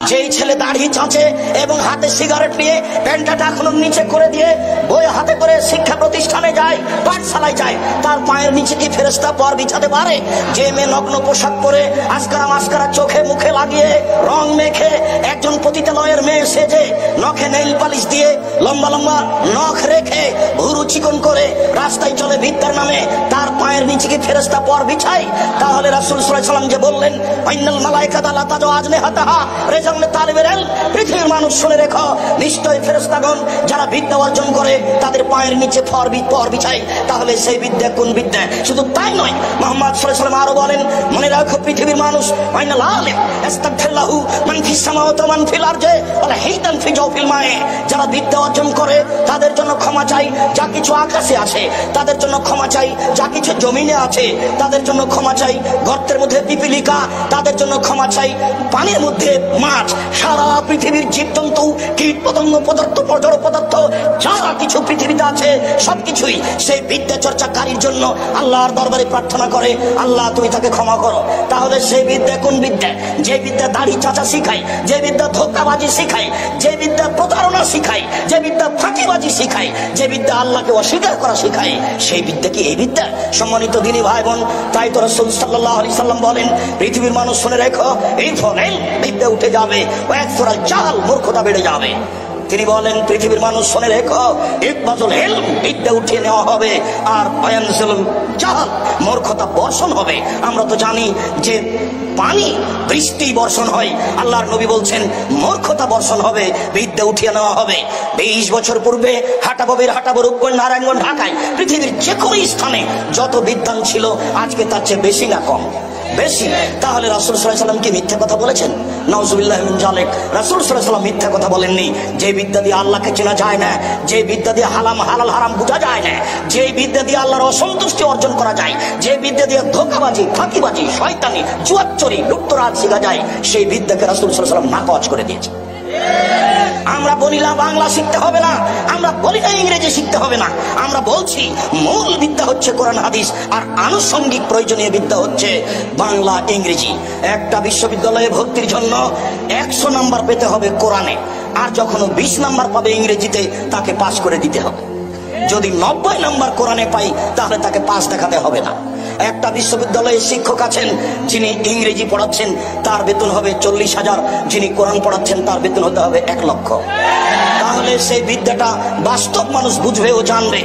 যেই ছেলে দাড়ি চাঁচে এবং হাতে সিগারেট নিয়ে প্যান্টটা এখনো নিচে করে দিয়ে বই হাতে করে শিক্ষা প্রতিষ্ঠানে যায়, পাঠশালায় যায়, তার পায়ের নিচে কি ফেরেশতা পর বিছাতে পারে? যে মেয়ে নগ্ন পোশাক পরে আসকারা মাস্কারা চোখে মুখে লাগিয়ে রং মেখে একজন পতিতালয়ের মেয়ে সেজে নখে নেইল পালিশ দিয়ে লম্বা লম্বা নখ রেখে ভুরু চিকন করে রাস্তায় চলে বিদ্যার নামে, তার পায়ের নিচে কি ফেরেশতা পর বিছায়? তাহলে রাসূল সাল্লাল্লাহু আলাইহি ওয়াসাল্লাম যে বললেন আইনাল মালায়েকাতা লা তাজু আজনিহাতাহা রিজালুন তালিবুল ইলম, পৃথিবীর মানুষ শুনে রেখো, নিশ্চয়ই ফেরেশতাগণ যারা বিদ্যা অর্জন করে তাদের পায়ের নিচে পর বিছায়। তাহলে সেই বিদ্যা কোন বিদ্যা? শুধু তাই নয়, মুহাম্মদ সাল্লাল্লাহু আলাইহি ওয়াসাল্লাম আরো বলেন, মনে রাখো পৃথিবীর মানুষ আইনাল আলিম ইস্তাগফিরলাহু মান ফিস সামাওয়াতি ওয়া মান ফিল আরজি ওয়া হিদান ফি জাওফিল মায়ে, যারা বিদ্যা অর্জন করে তাদের জন্য ক্ষমা চাই যা কিছু আকাশে আছে, তাদের জন্য ক্ষমা চাই যা কিছু জমিনে আছে, তাদের জন্য ক্ষমা চাই গর্তের মধ্যে পিপিলিকা, তাদের জন্য ক্ষমা চাই পানির মধ্যে মাছ, সারা পৃথিবীর জীবজন্তু কীট পতঙ্গ পদার্থ জড় পদার্থ যারা কিছু পৃথিবীতে আছে সবকিছুই সেই বিদ্যা চর্চাকারীর জন্য আল্লাহর দরবারে প্রার্থনা করে, আল্লাহ তুমি তাকে ক্ষমা করো। তাহলে সেই বিদ্যা কোন বিদ্যা? যে বিদ্যা দাড়ি চাচা শিখায়, যে বিদ্যা ধোঁকাবাজি শিখায়, যে বিদ্যা প্রতারণা শিখায়, যে বিদ্যা ফাঁকিবাজি শিখায়, যে বিদ্যা আল্লাহকে অস্বীকার করা শিখায়, সেই বিদ্যা কি এই বিদ্যা? সম্মানিত দিনী ভাই বোন, তাই তো রাসূল সাল্লাল্লাহু আলাইহি সাল্লাম বলেন, পৃথিবীর মানুষ শুনে রেখো, এই ফলেন বিদ্যা উঠে যাবে, ওয়াকসুরাল জাহাল, মূর্খতা বেড়ে যাবে। তিনি বলেন, পৃথিবীর মানুষ শুনে রেখো, ইকবাজুল ইলম, বিদ্যা উঠিয়ে নেওয়া হবে, আর ওয়ানজুল জাহাল, মূর্খতা বর্ষণ হবে। আমরা তো জানি যে পানি বৃষ্টি বর্ষণ হয়, আল্লাহর নবী বলছেন মূর্খতা বর্ষণ হবে, বিদ্যা উঠিয়ে নেওয়া হবে। 20 বছর পূর্বে হাটাবো রূপগঞ্জ, নারায়ণগঞ্জ, ঢাকায় পৃথিবীর যে কোনো স্থানে যত বিদ্যান ছিল আজকে তার চেয়ে বেশি না কম? বেশি। তাহলে রাসূল সাল্লাল্লাহু আলাইহি ওয়াসাল্লাম কি মিথ্যা কথা বলেছেন? নাউযুবিল্লাহি মিন যালিক। রাসূল সাল্লাল্লাহু আলাইহি ওয়াসাল্লাম মিথ্যা কথা বলেননি। যে বিদ্যা দিয়ে আল্লাহকে চেনা যায় না, যে বিদ্যা দিয়ে হালাল হারাম বোঝা যায় না, যে বিদ্যা দিয়ে আল্লাহর অসন্তুষ্টি অর্জন করা যায়, যে বিদ্যা দিয়ে ধোঁকাবাজি, ফাঁকিবাজি, শয়তানি, জুয়াচুরি, লুটতরাজ শেখা যায়, সেই বিদ্যাকে রাসূল সাল্লাল্লাহু আলাইহি ওয়াসাল্লাম নাকচ করে দিয়েছে। আমরা বলি না বাংলা শিখতে হবে না, আমরা বলি না ইংরেজি শিখতে হবে না, আমরা বলছি মূল বিদ্যা হচ্ছে কোরআন হাদিস, আর আনুষঙ্গিক প্রয়োজনীয় বিদ্যা হচ্ছে বাংলা ইংরেজি। একটা বিশ্ববিদ্যালয়ে ভর্তির জন্য 100 নাম্বার পেতে হবে কোরআনে, আর যখন 20 নাম্বার পাবে ইংরেজিতে তাকে পাস করে দিতে হবে। যদি 90 নাম্বার কোরআনে পাই তাহলে তাকে পাস দেখাতে হবে না। একটা বিশ্ববিদ্যালয়ে শিক্ষক আছেন, যিনি ইংরেজি পড়াচ্ছেন তার বেতন হবে 40,000, যিনি কোরআন পড়াচ্ছেন তার বেতন হতে হবে 1 লক্ষ। তাহলে সেই বিদ্যাটা বাস্তব মানুষ বুঝবে ও জানবে।